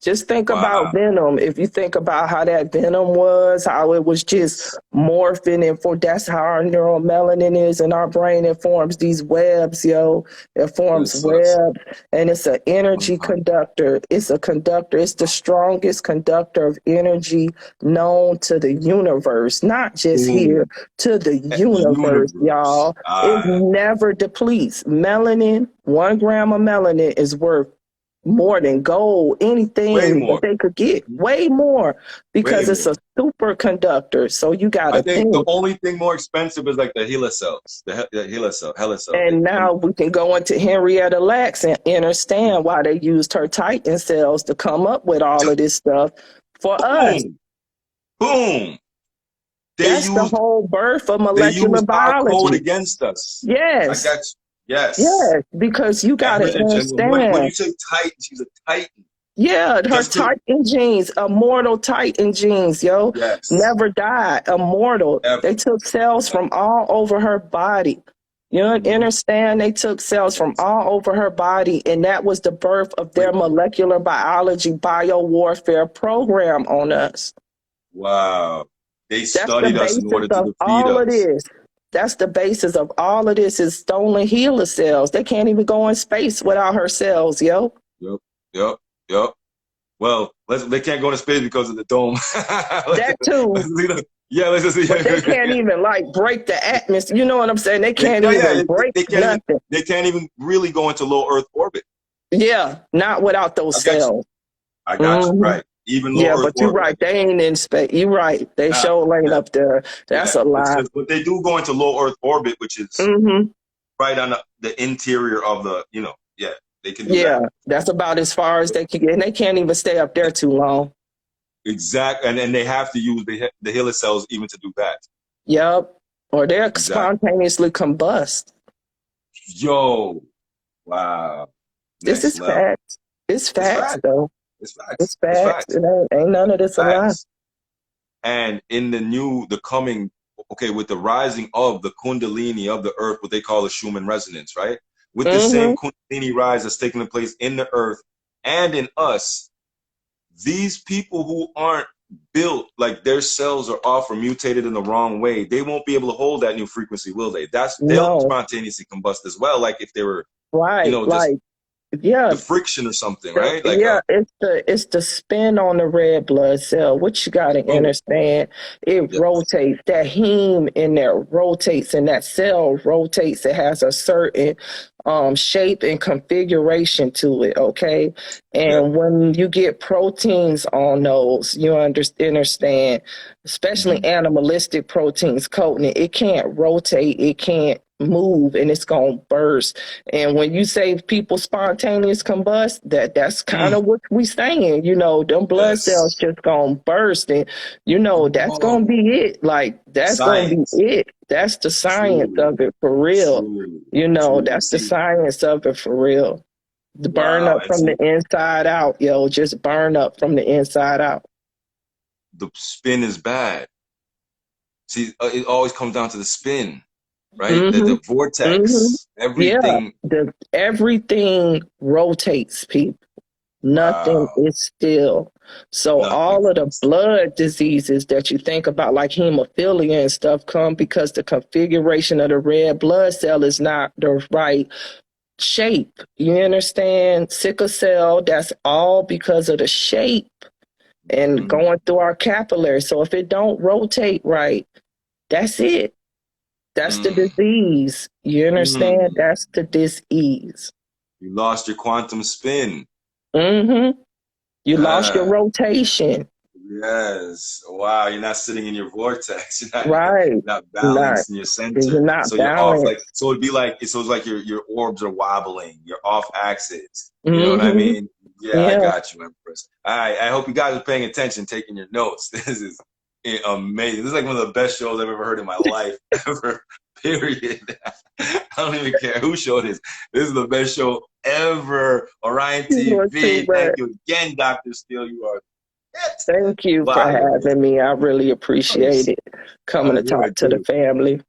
Just think about Wow. Venom. If you think about how that Venom was, how it was just Yes. morphing that's how our neuromelanin is in our brain. It forms these webs, yo. It forms Yes, yes. webs and it's an energy Wow. conductor. It's a conductor. It's the strongest conductor of energy known to the universe, not just here, Boom. to the At the universe, universe. y'all. It never depletes. Melanin, 1 gram of melanin is worth more than gold, Way anything that more. they could get, way more, Way because it's more. a superconductor. So you got I to think the think. only thing more expensive is like the HeLa cells, the HeLa cell. And now we can go into Henrietta Lacks and understand why they used her Titan cells to come up with all of this stuff for us. Boom. Boom. That's the whole birth of They molecular used our code biology. against us. I Yes. got you. Yes. Yes, because you got to And when you understand. say Titan, she's a Titan. Yeah, her Just to, Titan genes, immortal Titan genes, yo. yes. Never died, immortal. Ever. They took cells from all over her body. You understand? They took cells from all over her body, and that was the birth of their molecular biology biowarfare program on us. Wow. They studied us in order to defeat all us. of this. That's the basis of all of this is 𝘠𝘠𝘪 cells. They can't even go in space without her cells, yo. Yep. Well, they can't go into space because of the dome. That too. Yeah, let's just see. But they can't even like break the atmosphere. You know what I'm saying? They can't even break nothing. They can't even really go into low Earth orbit. Yeah, not without those cells. I got you, right. Even low Earth but you're orbit. right. They ain't in space. You're right. They show ain't up there. That's a lie. But they do go into low Earth orbit, which is right on the interior of the, they can do that. That's about as far as they can get. And they can't even stay up there too long. Exactly. And they have to use the HeLa cells even to do that. Yep. Or they're spontaneously combust. Yo. Wow. This is facts. It's facts, though. It's facts. It's facts. It ain't none of this a lie. And in the coming, with the rising of the Kundalini of the Earth, what they call the Schumann resonance, right? With the same Kundalini rise that's taking place in the Earth and in us, these people who aren't built, like their cells are off or mutated in the wrong way, they won't be able to hold that new frequency, will they? They'll spontaneously combust as well, like if they were, the friction or something, right? Like it's the spin on the red blood cell. What you got to understand, it rotates. That heme in there rotates, and that cell rotates. It has a certain shape and configuration to it, okay? And when you get proteins on those, you understand, especially animalistic proteins coating it, it can't rotate, it can't move, and it's gonna burst. And when you say people spontaneous combust, that's kind of what we saying, them blood cells just gonna burst, and that's gonna be it. Like that's gonna be it. That's the science of it for real. That's the science of it for real. The burn up from the inside out, just burn up from the inside out. The spin is bad. See, it always comes down to the spin. Right? The vortex, everything. Everything rotates, people. Nothing is still. So all of the blood diseases that you think about, like hemophilia and stuff, come because the configuration of the red blood cell is not the right shape. You understand? Sickle cell, that's all because of the shape and going through our capillaries. So if it don't rotate right, that's it. That's the disease. You understand? That's the disease. You lost your quantum spin. You lost your rotation. Yes. Wow. You're not sitting in your vortex. You're not balanced in your center. You're not so balanced. You're off. So it'd be like your orbs are wobbling. You're off axis. You know what I mean? Yeah, I got you, Empress. All right. I hope you guys are paying attention, taking your notes. This is amazing. This is like one of the best shows I've ever heard in my life ever. Period. I don't even care who showed this. This is the best show ever. Oriontv. Thank you again, Dr. Steele. You are. Thank you for having me. I really appreciate it. Coming to talk to the family.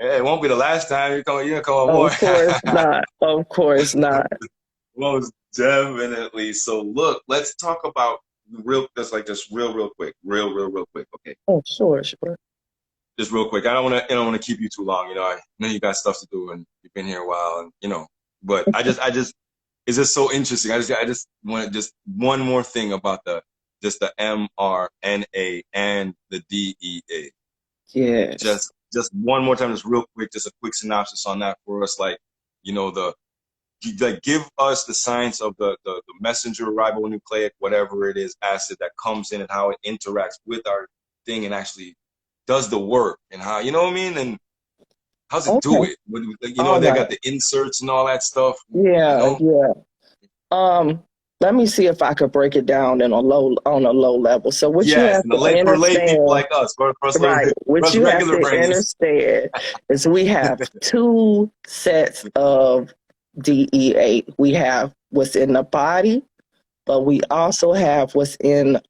Yeah, it won't be the last time you're coming more. Of course not. Of course not. Most definitely. So look, let's talk about real quick. Real quick. Okay. Oh, sure. Just real quick. I don't want to keep you too long. I know you got stuff to do and you've been here a while, and but I just it's just so interesting. I just want just one more thing about the mRNA and the DEA. Yeah. Just one more time, just real quick, just a quick synopsis on that for us. Give us the science of the messenger ribonucleic, whatever it is, acid that comes in and how it interacts with our thing and actually does the work, and how, you know what I mean? And how's it do it? They got the inserts and all that stuff. Yeah. let me see if I could break it down on a low level. So what you Yes, have and to for lay people understand, like us, right? for What us you have regular to brains. understand is we have two sets of DEA. We have what's in the body, but we also have what's in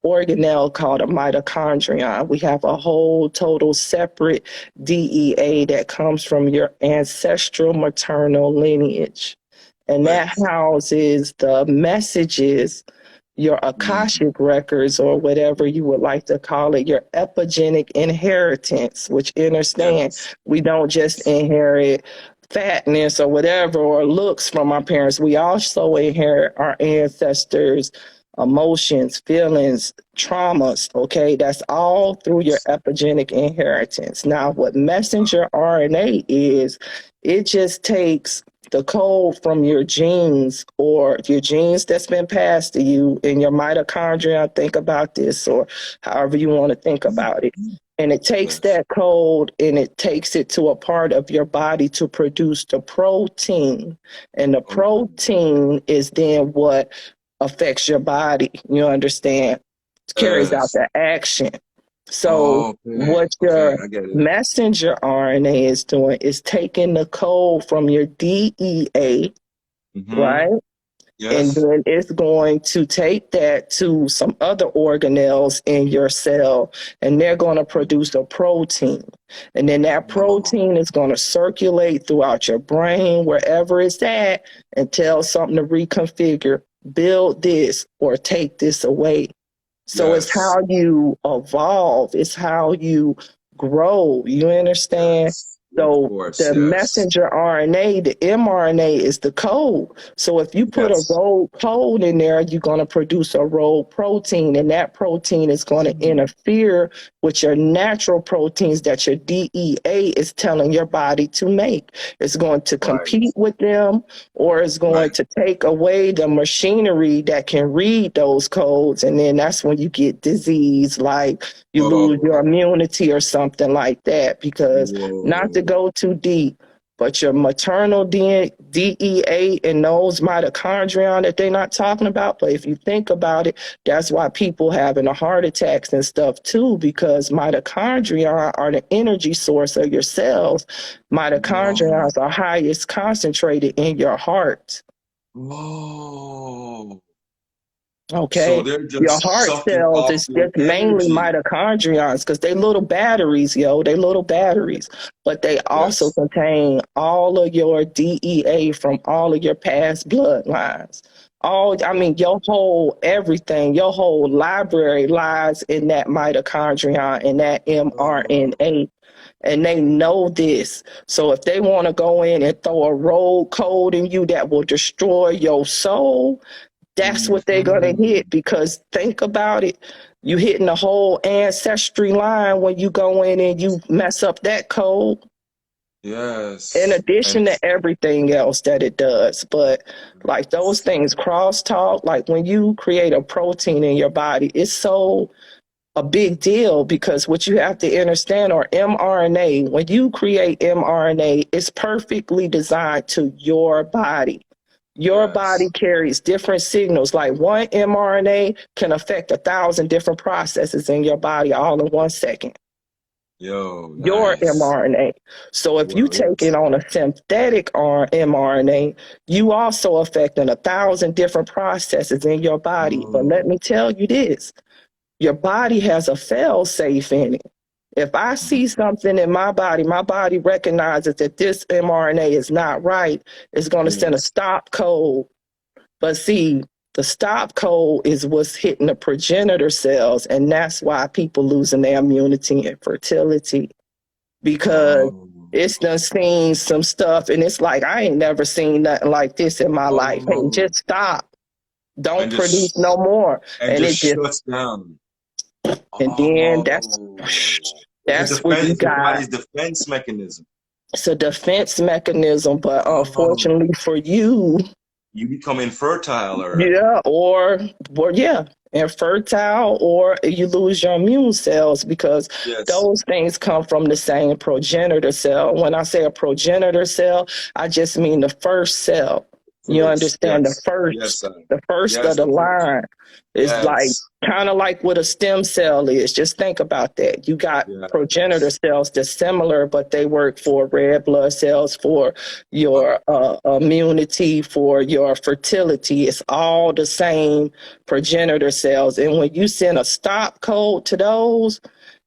organelle called a mitochondrion. We have a whole total separate DEA that comes from your ancestral maternal lineage. And Right. that houses the messages, your Akashic records, or whatever you would like to call it, your epigenetic inheritance, which understand Yes. we don't just inherit fatness or whatever or looks from our parents. We also inherit our ancestors' emotions, feelings, traumas. Okay, that's all through your epigenetic inheritance. Now, what messenger RNA is, it just takes the code from your genes or your genes that's been passed to you in your mitochondria. Think about this, or however you want to think about it. And it takes Yes. that code and it takes it to a part of your body to produce the protein. And the protein is then what affects your body. You understand? It carries out Yes. the action. So what your I get it. messenger RNA is doing is taking the code from your DEA, right? And Yes. then it's going to take that to some other organelles in your cell, and they're going to produce a protein. And then that protein is going to circulate throughout your brain, wherever it's at, and tell something to reconfigure, build this, or take this away. So it's how you evolve. It's how you grow. You understand? Yes. So Of course, the messenger RNA, the mRNA is the code. So if you put a rogue code in there, you're going to produce a rogue protein, and that protein is going to interfere with your natural proteins that your DEA is telling your body to make. It's going to compete with them, or it's going to take away the machinery that can read those codes. And then that's when you get disease, like you lose your immunity or something like that. Because not to go too deep, but your maternal DEA and those mitochondria that they're not talking about. But if you think about it, that's why people having the heart attacks and stuff too, because mitochondria are the energy source of your cells. Mitochondria are highest concentrated in your heart. Whoa. Okay, So they're just your heart sucking cells off is your just mainly energy. mitochondrions because they little batteries, they little batteries. But they also contain all of your DEA from all of your past bloodlines. Your whole everything, your whole library lies in that mitochondrion and that mRNA. And they know this. So if they want to go in and throw a rogue code in you that will destroy your soul, that's what they're going to hit. Because think about it. You hitting the whole ancestry line when you go in and you mess up that code. Yes. In addition to everything else that it does. But like those things crosstalk, like when you create a protein in your body, it's so a big deal, because what you have to understand, or mRNA, when you create mRNA, it's perfectly designed to your body. Your body carries different signals. Like one mRNA can affect 1,000 different processes in your body all in 1 second. Your mRNA. So if you take it on a synthetic mRNA, you also affecting 1,000 different processes in your body. But let me tell you this, your body has a fail safe in it. If I see something in my body recognizes that this mRNA is not right, it's going to send a stop code. But see, the stop code is what's hitting the progenitor cells, and that's why people losing their immunity and fertility, because it's done seen some stuff, and it's like, I ain't never seen nothing like this in my life. Hey, just stop. Don't produce no more. And it just shuts down. And then that's where you got your body's defense mechanism. It's a defense mechanism, but unfortunately for you, you become infertile, infertile, or you lose your immune cells, because those things come from the same progenitor cell. When I say a progenitor cell, I just mean the first cell. You Fruits. understand Yes. Yes, sir. the first Yes, of the the fruits. line is like Yes. kind of like what a stem cell is. Just think about that. You got progenitor Yes. cells that's similar, but they work for red blood cells, for your immunity, for your fertility. It's all the same progenitor cells. And when you send a stop code to those,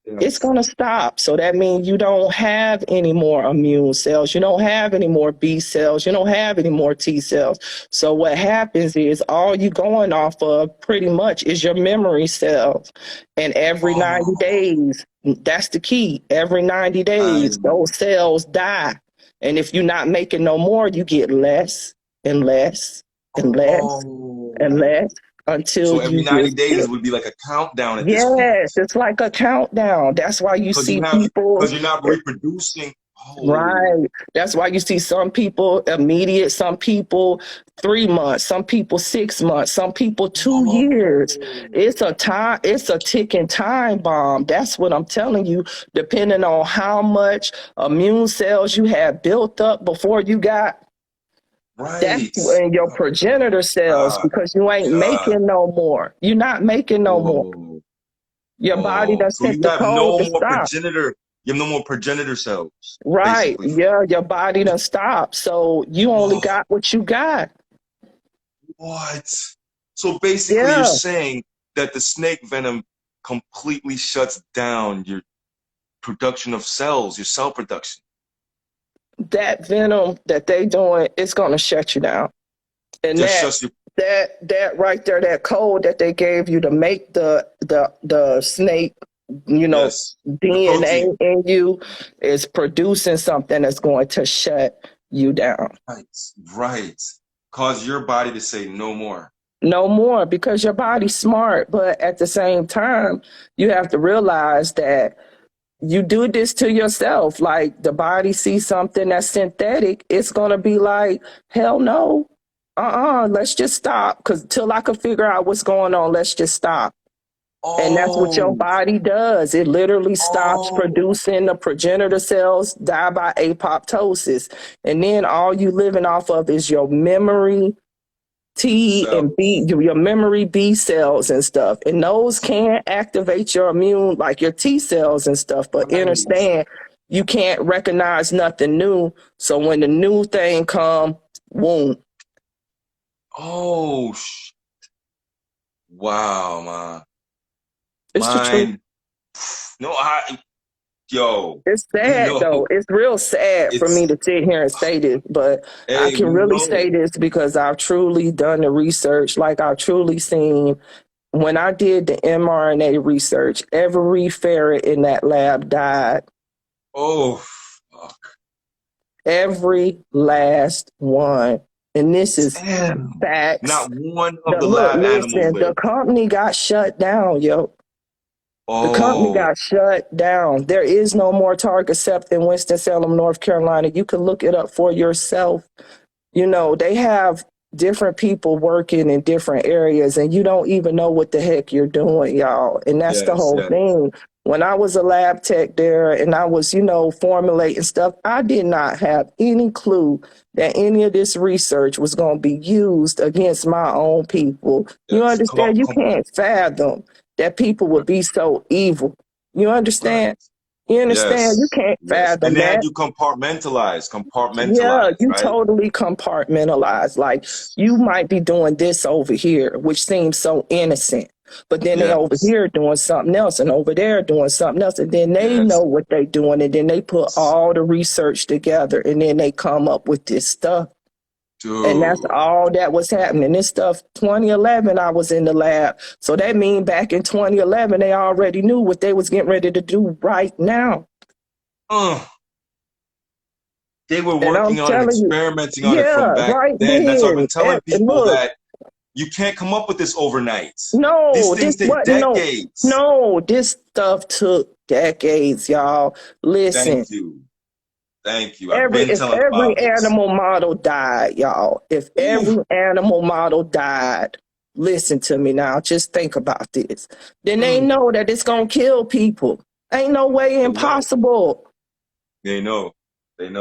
it's Yes. going to stop. So that means you don't have any more immune cells. You don't have any more B cells. You don't have any more T cells. So what happens is all you going off of pretty much is your memory cells. And every 90 days, that's the key. Every 90 days, those cells die. And if you're not making no more, you get less and less and less and less. Until so every you 90 days would be like a countdown at this point. Yes, it's like a countdown. That's why you see people. Because you're not reproducing. Right. That's why you see some people immediate, some people 3 months, some people 6 months, some people 2 years. It's a ticking time bomb. That's what I'm telling you, depending on how much immune cells you have built up before you got. That's in your progenitor cells, because you ain't making no more. You're not making no more. Your body done sent the code to stop. You have no more progenitor cells. Right. Basically. Yeah, your body done stopped. So you only got what you got. What? So basically you're saying that the snake venom completely shuts down your production of cells, your cell production. That venom that they doing, it's gonna shut you down. And that right there, that code that they gave you to make the snake, DNA in you is producing something that's going to shut you down. Right. Cause your body to say no more. No more, because your body's smart, but at the same time, you have to realize that you do this to yourself. Like, the body sees something that's synthetic, it's going to be like, hell no. Let's just stop. Because till I can figure out what's going on, let's just stop. And that's what your body does. It literally stops producing the progenitor cells, die by apoptosis. And then all you living off of is your memory T and B, your memory B cells and stuff. And those can activate your immune, like your T cells and stuff. But understand, you can't recognize nothing new. So when the new thing come, boom. Wow, man. It's the truth. It's sad though. It's real sad for me to sit here and say this, but I can really say this because I've truly done the research. Like, I've truly seen, when I did the mRNA research, every ferret in that lab died. Fuck. Every last one. And this is facts. Not one of the lab animals. The company got shut down, yo. The company got shut down. There is no more Targacept in Winston-Salem, North Carolina. You can look it up for yourself. They have different people working in different areas, and you don't even know what the heck you're doing, y'all. And that's the whole thing. When I was a lab tech there and I was, formulating stuff, I did not have any clue that any of this research was going to be used against my own people. You understand? You can't fathom that people would be so evil. You understand? You understand? You can't fathom and they that. had you compartmentalize. Yeah, you totally compartmentalize. Like, you might be doing this over here, which seems so innocent. But then they over here doing something else, and over there doing something else. And then they know what they're doing, and then they put all the research together, and then they come up with this stuff. Dude. And that's all that was happening. This stuff, 2011, I was in the lab. So that means back in 2011, they already knew what they was getting ready to do right now. They were working on it, experimenting on it from back then. That's why I've been telling people that you can't come up with this overnight. No, these things take decades. No, this stuff took decades, y'all. Listen. Thank you. If every animal model died, y'all, if every animal model died, listen to me now, just think about this. Then they know that it's going to kill people. Ain't no way impossible. They know. That's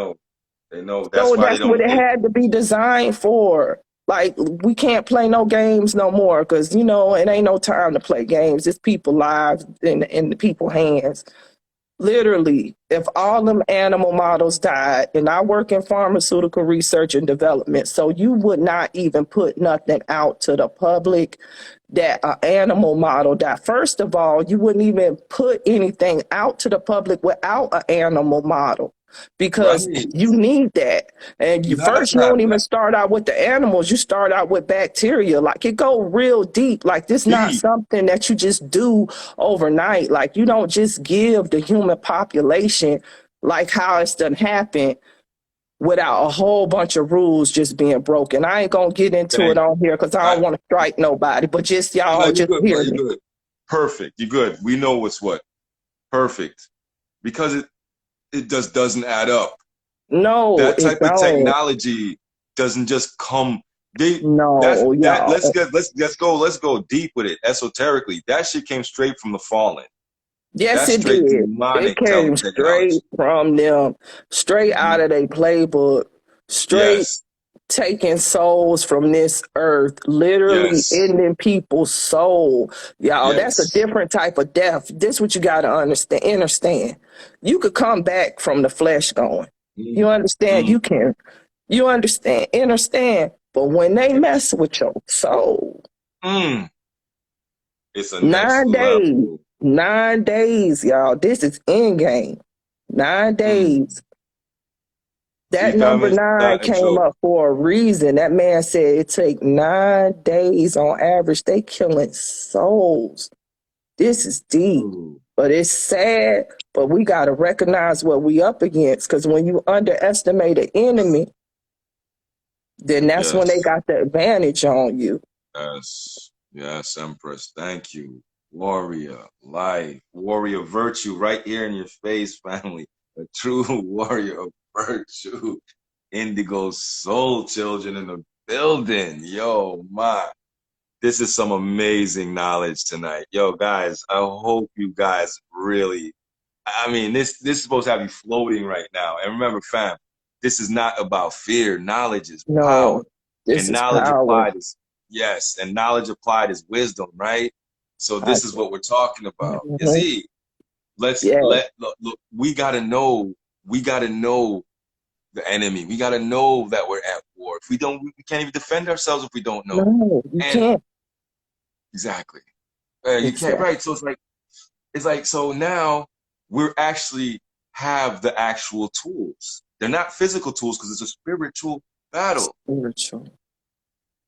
what it had to be designed for. Like, we can't play no games no more because, you know, it ain't no time to play games. It's people lives in the people hands. Literally, if all them animal models died, and I work in pharmaceutical research and development, so you would not even put nothing out to the public that an animal model died. First of all, you wouldn't even put anything out to the public without an animal model because Right. you need that. And You first, you don't even start out with the animals, you start out with bacteria. Like, it go real deep. Like, this not Deep. something that you just do overnight. Like, you don't just give the human population like how it's done happen without a whole bunch of rules just being broken. I ain't gonna get into it on here because I don't want to strike nobody, but just y'all No, just good, hear you me. good. Perfect. You good. We know what's what. Perfect. Because it just doesn't add up. No, That type of don't. technology doesn't just come. No, Let's go deep with it esoterically. That shit came straight from the fallen. Yes, That's it straight did. demonic It came technology. straight from them, straight out of their playbook, straight Yes. taking souls from this earth, literally Yes. ending people's soul. Y'all, that's a Yes. different type of death. This what you got to understand. You could come back from the flesh going. You understand? You can. You understand. But when they mess with your soul, it's a next level. 9 days, y'all. This is end game. 9 days. That See, number family, 9 came so, up for a reason. That man said it take 9 days on average. They killing souls. This is deep, but it's sad. But we got to recognize what we up against, because when you underestimate an enemy, then that's when they got the advantage on you. Yes, Empress. Thank you. Warrior life, warrior virtue, right here in your face, family. A true warrior of virtue. Indigo soul children in the building. Yo, my. This is some amazing knowledge tonight. Yo, guys, I hope you guys really, I mean, this is supposed to have you floating right now. And remember, fam, this is not about fear. Knowledge is power. This And is knowledge power. applied is, yes, and knowledge applied is wisdom, right? So this is what we're talking about. Look, we gotta know the enemy. We gotta know that we're at war. If we don't, we can't even defend ourselves if we don't know. No, you can't. Exactly. You can't, right? So it's like, so now we're actually have the actual tools. They're not physical tools because it's a spiritual battle. Spiritual.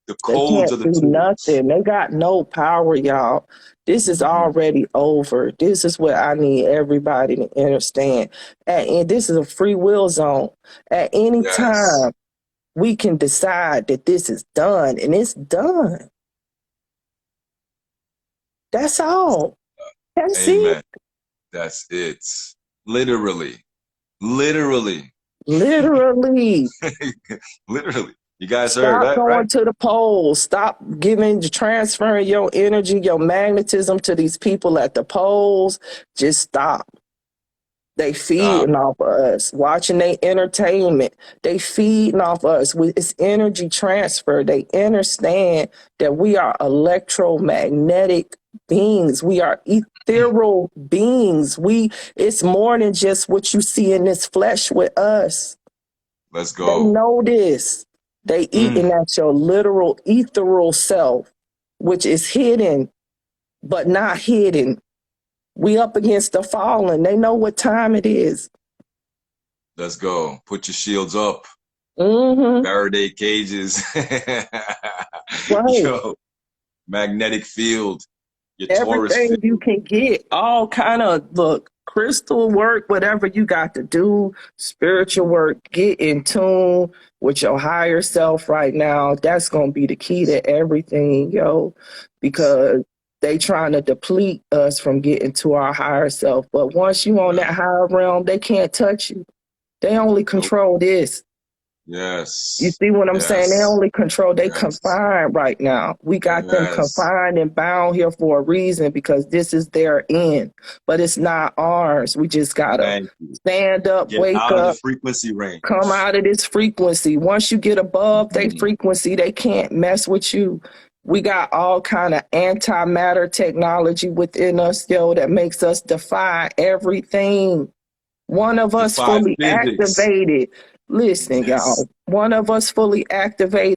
The codes of the tools. Nothing. They got no power, y'all. This is already over. This is what I need everybody to understand. And this is a free will zone. At any time, we can decide that this is done, and it's done. That's all. That's Amen. it. That's it. Literally. Literally. Literally. Literally. You guys heard that, Stop going right? to the polls. Stop transferring your energy, your magnetism to these people at the polls. Just stop. They feeding off of us, watching their entertainment. They feeding off us with its energy transfer. They understand that we are electromagnetic beings. We are ethereal beings. It's more than just what you see in this flesh with us. Let's go. They know this. They eating at your literal ethereal self, which is hidden, but not hidden. We up against the fallen. They know what time it is. Let's go. Put your shields up. Faraday cages. Yo, magnetic field. Your Everything Taurus you can get, all kind of crystal work, whatever you got to do, spiritual work, get in tune with your higher self right now. That's going to be the key to everything, yo, because they trying to deplete us from getting to our higher self. But once you on that higher realm, they can't touch you. They only control this. Yes. You see what I'm saying? They Yes. only control, they Yes. confined right now. We got them Yes. confined and bound here for a reason because this is their end, but it's not ours. We just gotta Thank you. stand up, Get wake out of up, the frequency range. come out of this frequency. Once you get above their frequency, they can't mess with you. We got all kind of antimatter technology within us, yo, that makes us defy everything. One of us Defy fully physics. activated. Listen, Yes. y'all. One of us fully activated.